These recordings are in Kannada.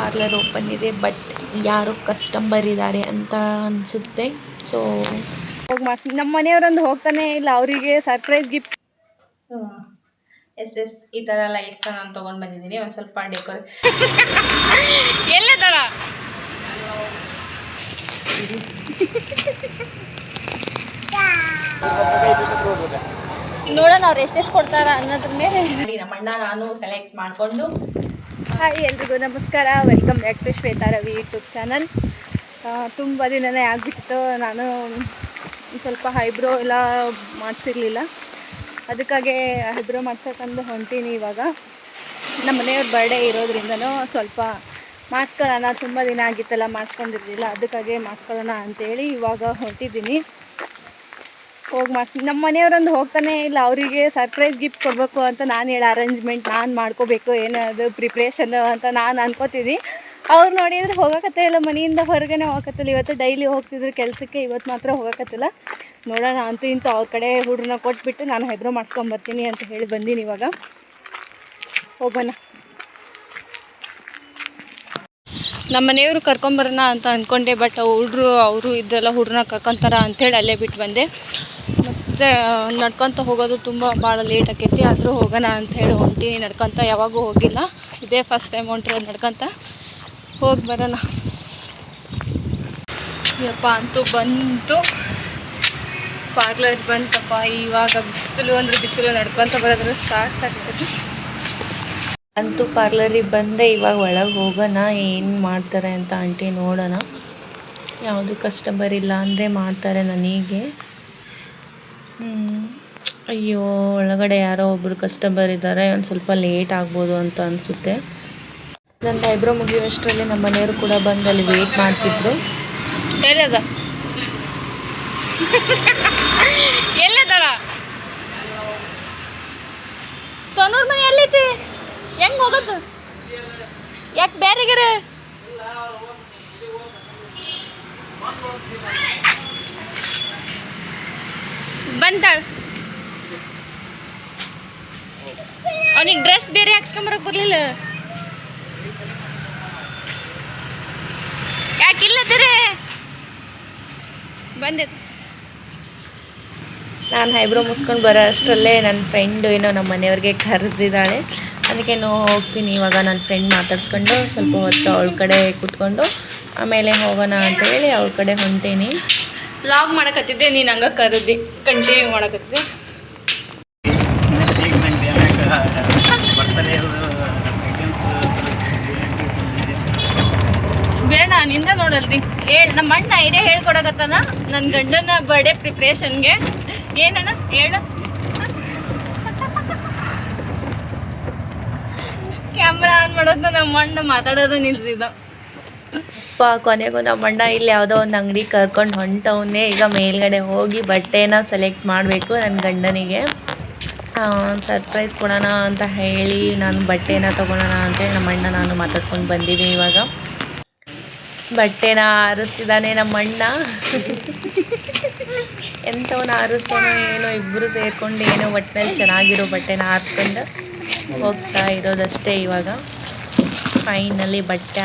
ಪಾರ್ಲರ್ ಓಪನ್ ಇದೆ, ಬಟ್ ಯಾರೋ ಕಸ್ಟಮರ್ ಇದ್ದಾರೆ ಅಂತ ಅನಿಸುತ್ತೆ. ಸೊ ಹೋಗಿ ಮಾಡ್ತೀನಿ. ನಮ್ಮ ಮನೆಯವರೊಂದು ಹೋಗ್ತಾನೆ ಇಲ್ಲ, ಅವರಿಗೆ ಸರ್ಪ್ರೈಸ್ ಗಿಫ್ಟ್. ಎಸ್ ಈ ಥರ ಲೈಟ್ಸ್ ನಾನು ತೊಗೊಂಡು ಬಂದಿದ್ದೀನಿ. ಒಂದು ಸ್ವಲ್ಪ ಡೆಕೋರೇಟ್ ಎಲ್ಲದಳ ನೋಡೋಣ ಅವ್ರು ಎಷ್ಟೆಷ್ಟು ಕೊಡ್ತಾರ ಅನ್ನೋದ್ರ ಮೇಲೆ ನಮ್ಮ ಅಣ್ಣ ನಾನು ಸೆಲೆಕ್ಟ್ ಮಾಡಿಕೊಂಡು. ಹಾಯ್ ಎಲ್ರಿಗೂ ನಮಸ್ಕಾರ, welcome back to Shwetha Ravi YouTube channel. ತುಂಬ ದಿನನೇ ಆಗಿಬಿಟ್ಟಿತ್ತು, ನಾನು ಸ್ವಲ್ಪ ಐಬ್ರೋ ಎಲ್ಲ ಮಾಡಿಸಿರ್ಲಿಲ್ಲ, ಅದಕ್ಕಾಗಿ ಐಬ್ರೋ ಮಾಡ್ಸೋಕ್ಕಂದು ಹೊಂಟೀನಿ. ಇವಾಗ ನಮ್ಮ ಮನೆಯವ್ರ ಬರ್ಡೇ ಇರೋದ್ರಿಂದನೂ ಸ್ವಲ್ಪ ಮಾಡಿಸ್ಕೊಳ್ಳೋಣ, ತುಂಬ ದಿನ ಆಗಿತ್ತಲ್ಲ ಮಾಡಿಸ್ಕೊಂಡಿರಲಿಲ್ಲ, ಅದಕ್ಕಾಗಿ ಮಾಡಿಸ್ಕೊಳ್ಳೋಣ ಅಂತೇಳಿ ಇವಾಗ ಹೊರಟಿದ್ದೀನಿ. ಹೋಗಿ ಮಾಡ್ತೀನಿ. ನಮ್ಮ ಮನೆಯವರೊಂದು ಹೋಗ್ತಾನೆ ಇಲ್ಲ, ಅವರಿಗೆ ಸರ್ಪ್ರೈಸ್ ಗಿಫ್ಟ್ ಕೊಡಬೇಕು ಅಂತ ನಾನು ಹೇಳಿ ಅರೇಂಜ್ಮೆಂಟ್ ನಾನು ಮಾಡ್ಕೋಬೇಕು, ಏನದು ಪ್ರಿಪ್ರೇಷನ್ ಅಂತ ನಾನು ಅನ್ಕೋತೀನಿ. ಅವ್ರು ನೋಡಿದ್ರೆ ಹೋಗೋಕತ್ತ ಇಲ್ಲ, ಮನೆಯಿಂದ ಹೊರಗಡೆ ಹೋಗಕತ್ತಿಲ್ಲ. ಇವತ್ತು ಡೈಲಿ ಹೋಗ್ತಿದ್ರು ಕೆಲಸಕ್ಕೆ, ಇವತ್ತು ಮಾತ್ರ ಹೋಗೋಕತ್ತಿಲ್ಲ. ನೋಡೋಣ ಅಂತೂ ಇಂತೂ ಅವ್ರ ಕಡೆ ಹುಡ್ರನ್ನ ಕೊಟ್ಬಿಟ್ಟು ನಾನು ಐಬ್ರೋ ಮಾಡಿಸ್ಕೊಂಬರ್ತೀನಿ ಅಂತ ಹೇಳಿ ಬಂದೀನಿ. ಇವಾಗ ಹೋಗೋಣ. ನಮ್ಮ ಮನೆಯವರು ಕರ್ಕೊಂಬರೋಣ ಅಂತ ಅಂದ್ಕೊಂಡೆ, ಬಟ್ ಅವರು ಇದ್ದೆಲ್ಲ ಹುಡ್ರನ್ನ ಕರ್ಕೊತಾರ ಅಂಥೇಳಿ ಅಲ್ಲೇ ಬಿಟ್ಟು ಬಂದೆ. ಮತ್ತು ನಡ್ಕೊತ ಹೋಗೋದು ಭಾಳ ಲೇಟ್ ಆಕೈತಿ, ಆದರೂ ಹೋಗೋಣ ಅಂಥೇಳಿ ಹೊಂಟೀನಿ ನಡ್ಕೊತ. ಯಾವಾಗೂ ಹೋಗಿಲ್ಲ, ಇದೇ ಫಸ್ಟ್ ಟೈಮ್ ಹೊಂಟಿರೋದು ನಡ್ಕೊತ. ಹೋಗಿ ಬರೋಣ. ಯಪ್ಪ ಅಂತೂ ಬಂತು, ಪಾರ್ಲರ್ ಬಂತಪ್ಪ. ಇವಾಗ ಬಿಸಿಲು ಅಂದರೆ ಬಿಸಿಲು, ನಡ್ಕೊತ ಬರೋದ್ರೆ ಸಾಕಾಗ್ತದೆ. ಅಂತೂ ಪಾರ್ಲರಿಗೆ ಬಂದೆ. ಇವಾಗ ಒಳಗೆ ಹೋಗೋಣ, ಏನು ಮಾಡ್ತಾರೆ ಅಂತ ಆಂಟಿ ನೋಡೋಣ. ಯಾವುದು ಕಸ್ಟಮರ್ ಇಲ್ಲ ಅಂದರೆ ಮಾಡ್ತಾರೆ ನನಗೆ. ಅಯ್ಯೋ, ಒಳಗಡೆ ಯಾರೋ ಒಬ್ಬರು ಕಸ್ಟಮರ್ ಇದ್ದಾರೆ, ಒಂದು ಸ್ವಲ್ಪ ಲೇಟ್ ಆಗ್ಬೋದು ಅಂತ ಅನಿಸುತ್ತೆ. ನನ್ನ ಐಬ್ರೋ ಮುಗಿಯುವಷ್ಟರಲ್ಲಿ ನಮ್ಮ ಮನೆಯವರು ಕೂಡ ಬಂದು ಅಲ್ಲಿ ವೇಟ್ ಮಾಡ್ತಿದ್ರು. ಎಲ್ಲದ ಎಲ್ಲದಳ ತನ್ನೂರ್ ಮನೆ ಎಲ್ಲೈತಿ, ಹೆಂಗೆ ಹೋಗೋದು? ಯಾಕೆ ಬೇರೆಗಾರ ಬಂದಾಳ? ಅವನಿಗೆ ಡ್ರೆಸ್ ಬೇರೆ ಹಾಕ್ಸ್ಕೊಂಬರಕ್ಕೆ ಬರಲಿಲ್ಲ, ಯಾಕಿಲ್ಲದ್ರೆ ಬಂದೆ. ನಾನು ಐಬ್ರೋ ಮುಗಿಸ್ಕೊಂಡು ಬರೋ ಅಷ್ಟರಲ್ಲೇ ನನ್ನ ಫ್ರೆಂಡು ಏನೋ ನಮ್ಮ ಮನೆಯವ್ರಿಗೆ ಕರೆದಿದ್ದಾಳೆ, ಅದಕ್ಕೆ ಹೋಗ್ತೀನಿ. ಇವಾಗ ನನ್ನ ಫ್ರೆಂಡ್ ಮಾತಾಡ್ಸ್ಕೊಂಡು ಸ್ವಲ್ಪ ಹೊತ್ತು ಅವಳ ಕಡೆ ಕೂತ್ಕೊಂಡು ಆಮೇಲೆ ಹೋಗೋಣ ಅಂತೇಳಿ ಅವಳ ಕಡೆ ಹೊಂಟೀನಿ. ಲಾಗ್ ಮಾಡಕತ್ತಿದ್ದೆ, ನೀನು ಹಂಗೆ ಕರೆದಿ ಕಂಟಿನ್ಯೂ ಮಾಡಕತ್ತಿದ್ದೆ. ಬೇಡ ನಿಂದ ನೋಡಲ್ರಿ, ಹೇಳಿ. ನಮ್ಮ ಅಣ್ಣ ಐಡಿಯಾ ಹೇಳ್ಕೊಡಕತ್ತಾನ ನನ್ನ ಗಂಡನ ಬರ್ಡೇ ಪ್ರಿಪ್ರೇಷನ್ಗೆ. ಏನಣ್ಣ ಹೇಳು? ಕ್ಯಾಮ್ರಾ ಆನ್ ಮಾಡೋದು ನಮ್ಮ ಅಣ್ಣ ಮಾತಾಡೋದು ನಿಲ್ಸಿದ. ಕೊನೆಗೂ ನಮ್ಮ ಅಣ್ಣ ಇಲ್ಲಿ ಯಾವುದೋ ಒಂದು ಅಂಗಡಿ ಕರ್ಕೊಂಡು ಹೊಂಟವನ್ನೇ. ಈಗ ಮೇಲ್ಗಡೆ ಹೋಗಿ ಬಟ್ಟೆನ ಸೆಲೆಕ್ಟ್ ಮಾಡಬೇಕು ನನ್ನ ಗಂಡನಿಗೆ. ಸರ್ಪ್ರೈಸ್ ಕೊಡೋಣ ಅಂತ ಹೇಳಿ ನಾನು ಬಟ್ಟೆನ ತೊಗೊಳೋಣ ಅಂತೇಳಿ ನಮ್ಮ ಅಣ್ಣ ನಾನು ಮಾತಾಡ್ಕೊಂಡು ಬಂದೀವಿ. ಇವಾಗ ಬಟ್ಟೆನ ಆರಿಸ್ತಿದ್ದಾನೆ ನಮ್ಮ ಅಣ್ಣ. ಎಂಥವನ್ನ ಆರಿಸ್ತಾನೋ ಏನೋ, ಇಬ್ಬರು ಸೇರಿಕೊಂಡು ಏನೋ ಒಟ್ಟಿನಲ್ಲಿ ಚೆನ್ನಾಗಿರೋ ಬಟ್ಟೆನ ಆರಿಸ್ಕೊಂಡು ಹೋಗ್ತಾ ಇರೋದಷ್ಟೇ. ಇವಾಗ ಫೈನಲಿ ಬಟ್ಟೆ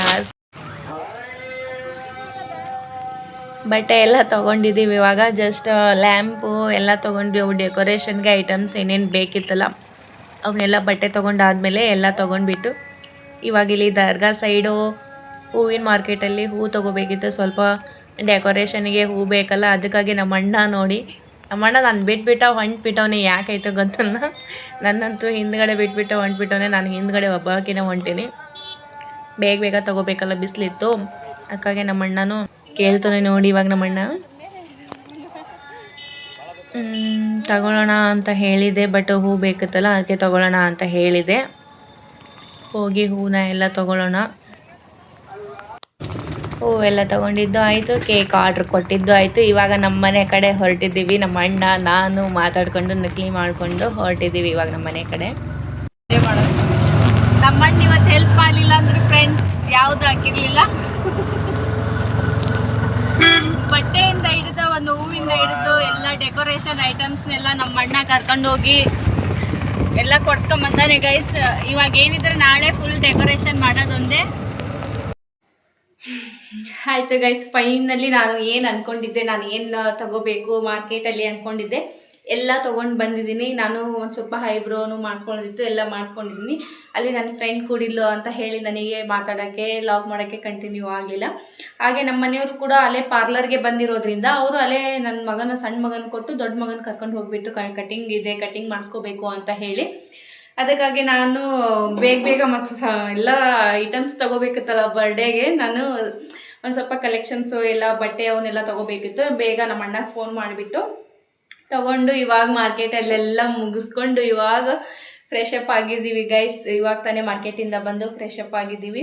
ಎಲ್ಲ ತೊಗೊಂಡಿದ್ದೀವಿ. ಇವಾಗ ಜಸ್ಟ್ ಲ್ಯಾಂಪು ಎಲ್ಲ ತೊಗೊಂಡ್ವಿ, ಅವು ಡೆಕೋರೇಷನ್ಗೆ ಐಟಮ್ಸ್ ಏನೇನು ಬೇಕಿತ್ತಲ್ಲ ಅವನ್ನೆಲ್ಲ ಬಟ್ಟೆ ತೊಗೊಂಡಾದ್ಮೇಲೆ ಎಲ್ಲ ತೊಗೊಂಡ್ಬಿಟ್ಟು ಇವಾಗ ಇಲ್ಲಿ ದರ್ಗಾ ಸೈಡು ಹೂವಿನ ಮಾರ್ಕೆಟಲ್ಲಿ ಹೂ ತೊಗೋಬೇಕಿತ್ತು. ಸ್ವಲ್ಪ ಡೆಕೋರೇಷನ್ಗೆ ಹೂ ಬೇಕಲ್ಲ, ಅದಕ್ಕಾಗಿ ನಮ್ಮ ಅಣ್ಣ ನೋಡಿ, ನಮ್ಮ ಅಣ್ಣ ನಾನು ಹೊಂಟ್ಬಿಟ್ಟವನೇ. ಯಾಕಾಯ್ತು ಗೊತ್ತಲ್ಲ, ನನ್ನಂತೂ ಹಿಂದ್ಗಡೆ ಹೊಂಟ್ಬಿಟ್ಟವನೇ. ನಾನು ಹಿಂದ್ಗಡೆ ಒಬ್ಬಾಕಿನ ಹೊಂಟೀನಿ. ಬೇಗ ತೊಗೋಬೇಕಲ್ಲ, ಬಿಸಿಲಿತ್ತು. ಅದಕ್ಕಾಗಿ ನಮ್ಮ ಅಣ್ಣನೂ ಕೇಳ್ತಾನೆ ನೋಡಿ. ಇವಾಗ ನಮ್ಮ ಅಣ್ಣ ತಗೊಳ್ಳೋಣ ಅಂತ ಹೇಳಿದೆ, ಬಟ್ ಹೂ ಬೇಕಿತ್ತಲ್ಲ ಅದಕ್ಕೆ ತೊಗೊಳ್ಳೋಣ ಅಂತ ಹೇಳಿದೆ. ಹೋಗಿ ಹೂನ ಎಲ್ಲ ತೊಗೊಳ್ಳೋಣ. ಹೂವೆಲ್ಲ ತೊಗೊಂಡಿದ್ದು ಆಯಿತು, ಕೇಕ್ ಆರ್ಡ್ರ್ ಕೊಟ್ಟಿದ್ದು ಆಯಿತು. ಇವಾಗ ನಮ್ಮ ಮನೆ ಕಡೆ ಹೊರಟಿದ್ದೀವಿ. ನಮ್ಮ ಅಣ್ಣ ನಾನು ಮಾತಾಡ್ಕೊಂಡು ನಕಲಿ ಮಾಡಿಕೊಂಡು ಹೊರಟಿದ್ದೀವಿ ಇವಾಗ ನಮ್ಮ ಮನೆ ಕಡೆ. ನಮ್ಮ ಅಣ್ಣ ಇವತ್ತು ಹೆಲ್ಪ್ ಮಾಡಲಿಲ್ಲ ಅಂದ್ರೆ ಫ್ರೆಂಡ್ಸ್ ಯಾವುದು ಹಾಕಿರಲಿಲ್ಲ. ಬಟ್ಟೆಯಿಂದ ಹಿಡಿದು ಒಂದು ಹೂವಿಂದ ಹಿಡಿದು ಎಲ್ಲ ಡೆಕೋರೇಷನ್ ಐಟಮ್ಸ್ನೆಲ್ಲ ನಮ್ಮ ಅಣ್ಣ ಕರ್ಕೊಂಡೋಗಿ ಎಲ್ಲ ಕೊಡ್ಸ್ಕೊಂಬಂದಾನೆ ಗೈಸ್. ಇವಾಗ ಏನಿದ್ರೆ ನಾಳೆ ಫುಲ್ ಡೆಕೋರೇಷನ್ ಮಾಡೋದೊಂದೇ. ಆಯಿತು ಗೈಸ್, ಫೈನಲಿ ನಾನು ಏನು ಅಂದ್ಕೊಂಡಿದ್ದೆ, ನಾನು ಏನು ತಗೋಬೇಕು ಮಾರ್ಕೆಟಲ್ಲಿ ಅಂದ್ಕೊಂಡಿದ್ದೆ ಎಲ್ಲ ತೊಗೊಂಡು ಬಂದಿದ್ದೀನಿ. ನಾನು ಒಂದು ಸ್ವಲ್ಪ ಐಬ್ರೋನು ಮಾಡಿಸ್ಕೊಳ್ಳೋದಿತ್ತು, ಎಲ್ಲ ಮಾಡಿಸ್ಕೊಂಡಿದ್ದೀನಿ. ಅಲ್ಲಿ ನನ್ನ ಫ್ರೆಂಡ್ ಕೂಡಿದ್ಲು ಅಂತ ಹೇಳಿ ನನಗೆ ಮಾತಾಡೋಕ್ಕೆ ಲಾಗ್ ಮಾಡೋಕ್ಕೆ ಕಂಟಿನ್ಯೂ ಆಗಲಿಲ್ಲ. ಹಾಗೆ ನಮ್ಮ ಮನೆಯವರು ಕೂಡ ಅಲ್ಲೇ ಪಾರ್ಲರ್ಗೆ ಬಂದಿರೋದ್ರಿಂದ ಅವರು ಅಲ್ಲೇ ನನ್ನ ಮಗನ ಸಣ್ಣ ಮಗನ ಕೊಟ್ಟು ದೊಡ್ಡ ಮಗನ ಕರ್ಕೊಂಡು ಹೋಗಿಬಿಟ್ಟು ಕಟಿಂಗ್ ಇದೆ, ಕಟಿಂಗ್ ಮಾಡಿಸ್ಕೋಬೇಕು ಅಂತ ಹೇಳಿ, ಅದಕ್ಕಾಗಿ ನಾನು ಬೇಗ ಮತ್ತು ಎಲ್ಲ ಐಟಮ್ಸ್ ತೊಗೋಬೇಕಿತ್ತಲ್ಲ ಬರ್ಡೇಗೆ. ನಾನು ಒಂದು ಸ್ವಲ್ಪ ಕಲೆಕ್ಷನ್ಸು ಎಲ್ಲ ಬಟ್ಟೆ ಅವನ್ನೆಲ್ಲ ತೊಗೋಬೇಕಿತ್ತು. ಬೇಗ ನಮ್ಮ ಅಣ್ಣಗೆ ಫೋನ್ ಮಾಡಿಬಿಟ್ಟು ತೊಗೊಂಡು ಇವಾಗ ಮಾರ್ಕೆಟಲ್ಲೆಲ್ಲ ಮುಗಿಸ್ಕೊಂಡು ಇವಾಗ ಫ್ರೆಶ್ ಅಪ್ ಆಗಿದ್ದೀವಿ ಗೈಸ್. ಇವಾಗ ತಾನೇ ಮಾರ್ಕೆಟಿಂದ ಬಂದು ಫ್ರೆಶ್ ಅಪ್ ಆಗಿದ್ದೀವಿ.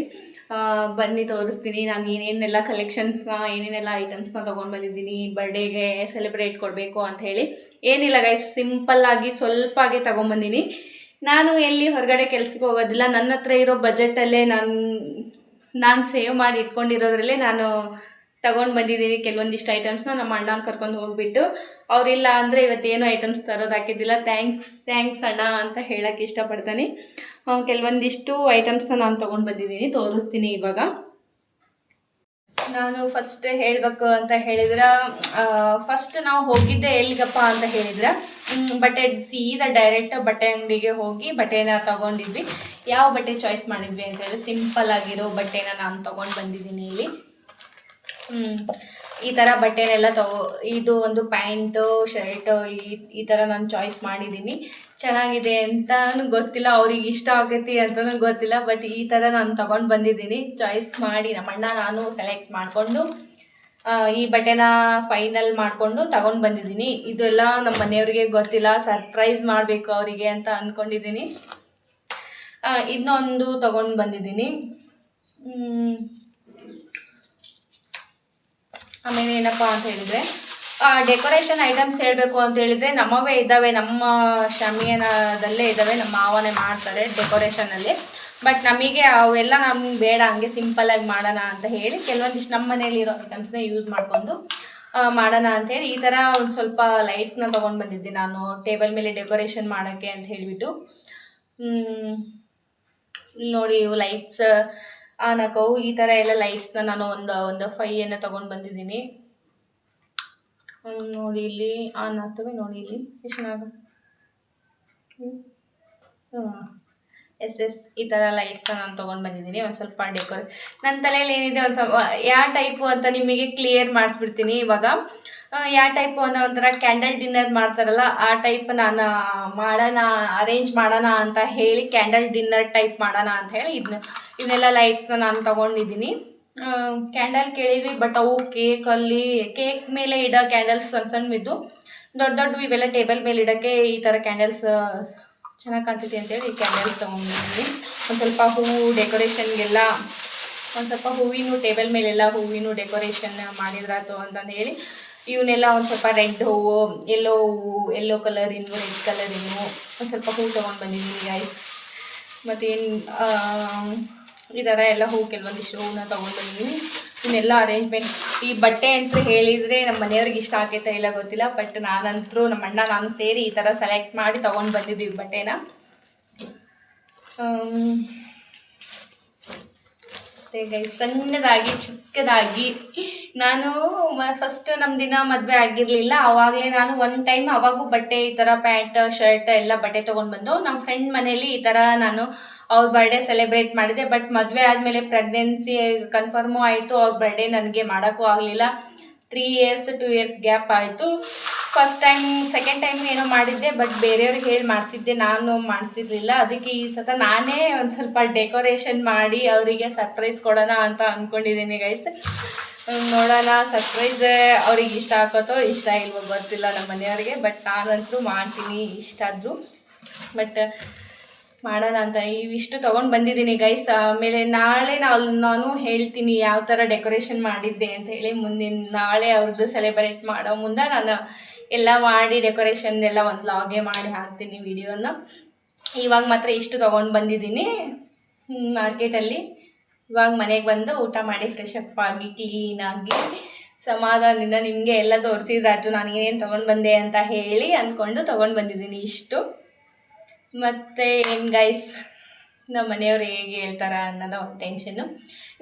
ಬನ್ನಿ ತೋರಿಸ್ತೀನಿ ನಾನು ಏನೇನೆಲ್ಲ ಕಲೆಕ್ಷನ್ಸ್ನ, ಏನೇನೆಲ್ಲ ಐಟಮ್ಸ್ನ ತೊಗೊಂಡು ಬಂದಿದ್ದೀನಿ ಬರ್ಡೇಗೆ ಸೆಲೆಬ್ರೇಟ್ ಕೊಡಬೇಕು ಅಂತ ಹೇಳಿ. ಏನಿಲ್ಲ ಗೈಸ್, ಸಿಂಪಲ್ಲಾಗಿ ಸ್ವಲ್ಪಾಗೆ ತೊಗೊಂಬಂದಿನಿ. ನಾನು ಎಲ್ಲಿ ಹೊರಗಡೆ ಕೆಲ್ಸಕ್ಕೆ ಹೋಗೋದಿಲ್ಲ. ನನ್ನ ಹತ್ರ ಇರೋ ಬಜೆಟಲ್ಲೇ ನಾನು ಸೇವ್ ಮಾಡಿ ಇಟ್ಕೊಂಡಿರೋದ್ರಲ್ಲೇ ನಾನು ತಗೊಂಡು ಬಂದಿದ್ದೀನಿ ಕೆಲವೊಂದಿಷ್ಟು ಐಟಮ್ಸ್ನ. ನಮ್ಮ ಅಣ್ಣನ ಕರ್ಕೊಂಡು ಹೋಗಿಬಿಟ್ಟು, ಅವರಿಲ್ಲ ಅಂದರೆ ಇವತ್ತೇನು ಐಟಮ್ಸ್ ತರೋದು ಹಾಕಿದ್ದಿಲ್ಲ. ಥ್ಯಾಂಕ್ಸ್ ಅಣ್ಣ ಅಂತ ಹೇಳೋಕ್ಕೆ ಇಷ್ಟಪಡ್ತೀನಿ. ಕೆಲವೊಂದಿಷ್ಟು ಐಟಮ್ಸ್ನ ನಾನು ತೊಗೊಂಡು ಬಂದಿದ್ದೀನಿ, ತೋರಿಸ್ತೀನಿ ಇವಾಗ. ನಾನು ಫಸ್ಟ್ ಹೇಳಬೇಕು ಅಂತ ಹೇಳಿದ್ರೆ, ಫಸ್ಟ್ ನಾವು ಹೋಗಿದ್ದೆ ಎಲ್ಲಿಗಪ್ಪ ಅಂತ ಹೇಳಿದ್ರೆ, ಬಟ್ಟೆ ಸೀದಾ ಡೈರೆಕ್ಟ್ ಬಟ್ಟೆ ಅಂಗಡಿಗೆ ಹೋಗಿ ಬಟ್ಟೆನ ತೊಗೊಂಡಿದ್ವಿ. ಯಾವ ಬಟ್ಟೆ ಚಾಯ್ಸ್ ಮಾಡಿದ್ವಿ ಅಂತ ಹೇಳಿ ಸಿಂಪಲ್ ಆಗಿರೋ ಬಟ್ಟೆನ ನಾನು ತೊಗೊಂಡು ಬಂದಿದ್ದೀನಿ ಇಲ್ಲಿ. ಈ ಥರ ಬಟ್ಟೆನೆಲ್ಲ ಇದು ಒಂದು ಪ್ಯಾಂಟು ಶರ್ಟು ಈ ಥರ ನಾನು ಚಾಯ್ಸ್ ಮಾಡಿದ್ದೀನಿ. ಚೆನ್ನಾಗಿದೆ ಅಂತಲೂ ಗೊತ್ತಿಲ್ಲ, ಅವ್ರಿಗೆ ಇಷ್ಟ ಆಗೈತಿ ಅಂತಲೂ ಗೊತ್ತಿಲ್ಲ, ಬಟ್ ಈ ಥರ ನಾನು ತೊಗೊಂಡು ಬಂದಿದ್ದೀನಿ. ಚಾಯ್ಸ್ ಮಾಡಿ ನಮ್ಮ ಅಣ್ಣ ನಾನು ಸೆಲೆಕ್ಟ್ ಮಾಡಿಕೊಂಡು ಈ ಬಟ್ಟೆನ ಫೈನಲ್ ಮಾಡಿಕೊಂಡು ತೊಗೊಂಡು ಬಂದಿದ್ದೀನಿ. ಇದೆಲ್ಲ ನಮ್ಮ ಮನೆಯವ್ರಿಗೆ ಗೊತ್ತಿಲ್ಲ, ಸರ್ಪ್ರೈಸ್ ಮಾಡಬೇಕು ಅವರಿಗೆ ಅಂತ ಅಂದ್ಕೊಂಡಿದ್ದೀನಿ. ಇನ್ನೊಂದು ತೊಗೊಂಡು ಬಂದಿದ್ದೀನಿ. ಆಮೇಲೆ ಏನಪ್ಪ ಅಂತ ಹೇಳಿದರೆ, ಡೆಕೋರೇಷನ್ ಐಟಮ್ಸ್ ಹೇಳಬೇಕು ಅಂತ ಹೇಳಿದರೆ ನಮ್ಮವೇ ಇದ್ದಾವೆ, ನಮ್ಮ ಶಾಮಿಯಾನದಲ್ಲೇ ಇದ್ದಾವೆ, ನಮ್ಮ ಮಾವನೇ ಮಾಡ್ತಾರೆ ಡೆಕೋರೇಷನಲ್ಲಿ. ಬಟ್ ನಮಗೆ ಅವೆಲ್ಲ ನಮ್ಗೆ ಬೇಡ, ಹಂಗೆ ಸಿಂಪಲ್ಲಾಗಿ ಮಾಡೋಣ ಅಂತ ಹೇಳಿ ಕೆಲವೊಂದಿಷ್ಟು ನಮ್ಮ ಮನೇಲಿರೋ ಐಟಮ್ಸ್ನ ಯೂಸ್ ಮಾಡಿಕೊಂಡು ಮಾಡೋಣ ಅಂಥೇಳಿ ಈ ಥರ ಒಂದು ಸ್ವಲ್ಪ ಲೈಟ್ಸ್ನ ತೊಗೊಂಡು ಬಂದಿದ್ದೆ ನಾನು ಟೇಬಲ್ ಮೇಲೆ ಡೆಕೋರೇಷನ್ ಮಾಡೋಕ್ಕೆ ಅಂತ ಹೇಳಿಬಿಟ್ಟು. ನೋಡಿ, ಇವು ಲೈಟ್ಸ್ ಆನ್ ಹಾಕೋವು, ಈ ಥರ ಎಲ್ಲ ಲೈಟ್ಸ್ನ ನಾನು ಒಂದು 5 ತೊಗೊಂಡು ಬಂದಿದ್ದೀನಿ. ನೋಡಿ ಇಲ್ಲಿ ಆನ್ ಆಗ್ತವೆ, ನೋಡಿ ಇಲ್ಲಿ ಎಷ್ಟು ಚೆನ್ನಾಗಿ ಎಸ್ ಈ ಥರ ಲೈಟ್ಸ್ನ ನಾನು ತೊಗೊಂಡು ಬಂದಿದ್ದೀನಿ. ಒಂದು ಸ್ವಲ್ಪ ನನ್ನ ತಲೆಯಲ್ಲಿ ಏನಿದೆ ಒಂದು ಸ್ವಲ್ಪ ಯಾವ ಟೈಪು ಅಂತ ನಿಮಗೆ ಕ್ಲಿಯರ್ ಮಾಡಿಸ್ಬಿಡ್ತೀನಿ ಇವಾಗ. ಯಾವ ಟೈಪು ಅನ್ನೋ ಒಂಥರ ಕ್ಯಾಂಡಲ್ ಡಿನ್ನರ್ ಮಾಡ್ತಾರಲ್ಲ, ಆ ಟೈಪ್ ನಾನು ಅರೇಂಜ್ ಮಾಡೋಣ ಅಂತ ಹೇಳಿ, ಕ್ಯಾಂಡಲ್ ಡಿನ್ನರ್ ಟೈಪ್ ಮಾಡೋಣ ಅಂತ ಹೇಳಿ ಇವನ್ನೆಲ್ಲ ಲೈಟ್ಸ್ನ ನಾನು ತೊಗೊಂಡಿದ್ದೀನಿ. ಕ್ಯಾಂಡಲ್ ಕೇಳಿದ್ವಿ, ಬಟ್ ಅವು ಕೇಕ್ ಮೇಲೆ ಇಡೋ ಕ್ಯಾಂಡಲ್ಸ್ ಸಣ್ಣವಿದ್ದು, ದೊಡ್ಡ ಇವೆಲ್ಲ ಟೇಬಲ್ ಮೇಲೆ ಇಡೋಕ್ಕೆ ಈ ಥರ ಕ್ಯಾಂಡಲ್ಸ್ ಚೆನ್ನಾಗಿ ಕಾಣ್ತೈತಿ ಅಂತೇಳಿ ಈ ಕ್ಯಾಂಡಲ್ಸ್ ತೊಗೊಂಡಿದ್ದೀನಿ. ಒಂದು ಸ್ವಲ್ಪ ಹೂವು ಡೆಕೋರೇಷನ್ಗೆಲ್ಲ, ಒಂದು ಸ್ವಲ್ಪ ಹೂವಿನ ಟೇಬಲ್ ಮೇಲೆಲ್ಲ ಹೂವಿನ ಡೆಕೋರೇಷನ್ ಮಾಡಿದ್ರಾತು ಅಂತಂದು ಹೇಳಿ ಇವನ್ನೆಲ್ಲ ಒಂದು ಸ್ವಲ್ಪ ರೆಡ್ ಹೂವು, ಯೆಲ್ಲೋ ಕಲರಿನವು, ರೆಡ್ ಕಲರಿನವು ಒಂದು ಸ್ವಲ್ಪ ಹೂವು ತೊಗೊಂಡು ಬಂದಿದ್ದೀನಿ ಗೈಸ್. ಮತ್ತೇನು ಈ ಥರ ಎಲ್ಲ ಹೂವು ಕೆಲವೊಂದಿಷ್ಟು ಹೂವನ್ನ ತೊಗೊಂಡು ಬಂದಿದ್ದೀನಿ. ಇವನ್ನೆಲ್ಲ ಅರೇಂಜ್ಮೆಂಟ್, ಈ ಬಟ್ಟೆ ಅಂತ ಹೇಳಿದರೆ ನಮ್ಮ ಮನೆಯವ್ರಿಗೆ ಇಷ್ಟ ಆಗೈತೆ ಇಲ್ಲ ಗೊತ್ತಿಲ್ಲ, ಬಟ್ ನಾನಂತರೂ ನಮ್ಮ ಅಣ್ಣ ನಾನು ಸೇರಿ ಈ ಥರ ಸೆಲೆಕ್ಟ್ ಮಾಡಿ ತೊಗೊಂಡು ಬಂದಿದ್ದೀವಿ ಬಟ್ಟೆನ. ಗೈಸ್, ಸಣ್ಣದಾಗಿ ಚಿಕ್ಕದಾಗಿ ನಾನು ಫಸ್ಟ್ ನಮ್ಮ ದಿನ ಮದುವೆ ಆಗಿರಲಿಲ್ಲ, ಆವಾಗಲೇ ನಾನು ಒಂದು ಟೈಮ್ ಅವಾಗೂ ಬಟ್ಟೆ ಈ ಥರ ಪ್ಯಾಂಟ್ ಶರ್ಟ್ ಎಲ್ಲ ಬಟ್ಟೆ ತೊಗೊಂಡು ಬಂದು ನಮ್ಮ ಫ್ರೆಂಡ್ ಮನೇಲಿ ಈ ಥರ ನಾನು ಅವ್ರ ಬರ್ಡೇ ಸೆಲೆಬ್ರೇಟ್ ಮಾಡಿದೆ. ಬಟ್ ಮದುವೆ ಆದಮೇಲೆ ಪ್ರೆಗ್ನೆನ್ಸಿ ಕನ್ಫರ್ಮು ಆಯಿತು, ಅವ್ರ ಬರ್ಡೇ ನನಗೆ ಮಾಡೋಕ್ಕೂ ಆಗಲಿಲ್ಲ. 2 ಇಯರ್ಸ್ ಗ್ಯಾಪ್ ಆಯಿತು. ಫಸ್ಟ್ ಟೈಮ್ ಸೆಕೆಂಡ್ ಟೈಮ್ ಏನೋ ಮಾಡಿದ್ದೆ, ಬಟ್ ಬೇರೆಯವ್ರಿಗೆ ಹೇಳಿ ಮಾಡಿಸಿದ್ದೆ, ನಾನು ಮಾಡಿಸಿರ್ಲಿಲ್ಲ. ಅದಕ್ಕೆ ಈ ಸತ ನಾನೇ ಒಂದು ಸ್ವಲ್ಪ ಡೆಕೋರೇಷನ್ ಮಾಡಿ ಅವರಿಗೆ ಸರ್ಪ್ರೈಸ್ ಕೊಡೋಣ ಅಂತ ಅಂದ್ಕೊಂಡಿದ್ದೀನಿ ಗೈಸ್. ನೋಡೋಣ ಸರ್ಪ್ರೈಸ್ ಅವ್ರಿಗೆ ಇಷ್ಟ ಆಗೋತೋ ಇಷ್ಟ ಇಲ್ವೋ ಗೊತ್ತಿಲ್ಲ ನಮ್ಮ ಮನೆಯವ್ರಿಗೆ, ಬಟ್ ನಾನಂತೂ ಮಾಡ್ತೀನಿ ಇಷ್ಟ ಆದರೂ. ಬಟ್ ಮಾಡೋಣ ಅಂತ ಇವಿಷ್ಟು ತೊಗೊಂಡು ಬಂದಿದ್ದೀನಿ ಗೈಸ್. ಆಮೇಲೆ ನಾಳೆ ನಾನು ಹೇಳ್ತೀನಿ ಯಾವ ಥರ ಡೆಕೋರೇಷನ್ ಮಾಡಿದ್ದೆ ಅಂತ ಹೇಳಿ. ಮುಂದಿನ ನಾಳೆ ಅವ್ರದ್ದು ಸೆಲೆಬ್ರೇಟ್ ಮಾಡೋ ಮುಂದೆ ನಾನು ಎಲ್ಲ ಮಾಡಿ ಡೆಕೋರೇಷನ್ ಎಲ್ಲ ಒಂದು ವ್ಲಾಗೇ ಮಾಡಿ ಹಾಕ್ತೀನಿ ವಿಡಿಯೋನ. ಇವಾಗ ಮಾತ್ರ ಇಷ್ಟು ತೊಗೊಂಡು ಬಂದಿದ್ದೀನಿ ಮಾರ್ಕೆಟಲ್ಲಿ. ಇವಾಗ ಮನೆಗೆ ಬಂದು ಊಟ ಮಾಡಿ ಫ್ರೆಶ್ ಅಪ್ ಆಗಿ ಕ್ಲೀನಾಗಿ ಸಮಾಧಾನದಿಂದ ನಿಮಗೆ ಎಲ್ಲ ತೋರಿಸಿದ್ರಾಯ್ತು ನಾನು ಏನೇನು ತೊಗೊಂಡು ಬಂದೆ ಅಂತ ಹೇಳಿ ಅಂದ್ಕೊಂಡು ತೊಗೊಂಡು ಬಂದಿದ್ದೀನಿ ಇಷ್ಟು. ಮತ್ತು ಏನು ಗೈಸ್, ನಮ್ಮ ಮನೆಯವ್ರು ಹೇಗೆ ಹೇಳ್ತಾರ ಅನ್ನೋದು ಒಂದು ಟೆನ್ಷನ್ನು.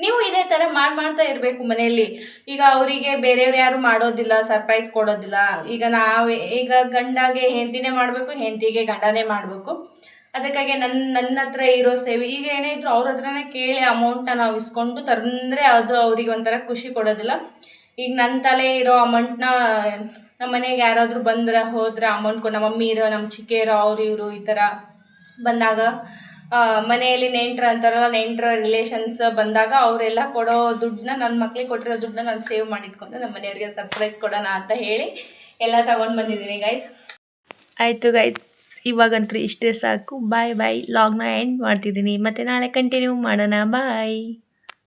ನೀವು ಇದೇ ಥರ ಮಾಡ್ತಾ ಇರಬೇಕು ಮನೆಯಲ್ಲಿ. ಈಗ ಅವರಿಗೆ ಬೇರೆಯವ್ರು ಯಾರು ಮಾಡೋದಿಲ್ಲ, ಸರ್ಪ್ರೈಸ್ ಕೊಡೋದಿಲ್ಲ. ಈಗ ಗಂಡಾಗೆ ಹೆಂಡತಿನೇ ಮಾಡಬೇಕು, ಹೆಂಡತಿಗೆ ಗಂಡನೇ ಮಾಡಬೇಕು. ಅದಕ್ಕಾಗಿ ನನ್ನ ಹತ್ರ ಇರೋ ಸೇವೆ ಈಗ ಏನೇ ಇದ್ರು ಅವ್ರ ಹತ್ರನೇ ಕೇಳಿ ಅಮೌಂಟ್ನ ನಾವು ಇಸ್ಕೊಂಡು ತಂದರೆ ಅದು ಅವ್ರಿಗೆ ಒಂಥರ ಖುಷಿ ಕೊಡೋದಿಲ್ಲ. ಈಗ ನನ್ನ ತಲೆ ಇರೋ ಅಮೌಂಟ್ನ ನಮ್ಮ ಮನೆಗೆ ಯಾರಾದರೂ ಹೋದ್ರೆ ಅಮೌಂಟ್ ನಮ್ಮ ಮಮ್ಮಿ ಇರೋ, ನಮ್ಮ ಚಿಕ್ಕಿರೋ, ಅವರು ಇವರು ಈ ಥರ ಬಂದಾಗ ಮನೆಯಲ್ಲಿ ನೆಂಟ್ರು ಅಂತಾರಲ್ಲ, ನೆಂಟ್ರ ರಿಲೇಷನ್ಸ್ ಬಂದಾಗ ಅವರೆಲ್ಲ ಕೊಡೋ ದುಡ್ಡನ್ನ, ನನ್ನ ಮಕ್ಳಿಗೆ ಕೊಟ್ಟಿರೋ ದುಡ್ಡನ್ನ ನಾನು ಸೇವ್ ಮಾಡಿಟ್ಕೊಂಡು ನಮ್ಮ ಮನೆಯವ್ರಿಗೆ ಸರ್ಪ್ರೈಸ್ ಕೊಡೋಣ ಅಂತ ಹೇಳಿ ಎಲ್ಲ ತಗೊಂಡು ಬಂದಿದ್ದೀನಿ ಗೈಸ್. ಆಯಿತು ಗೈಸ್, ಇವಾಗಂತೂ ಇಷ್ಟೇ ಸಾಕು. ಬಾಯ್ ಲಾಗ್ನ ಎಂಡ್ ಮಾಡ್ತಿದ್ದೀನಿ. ಮತ್ತು ನಾಳೆ ಕಂಟಿನ್ಯೂ ಮಾಡೋಣ. ಬಾಯ್.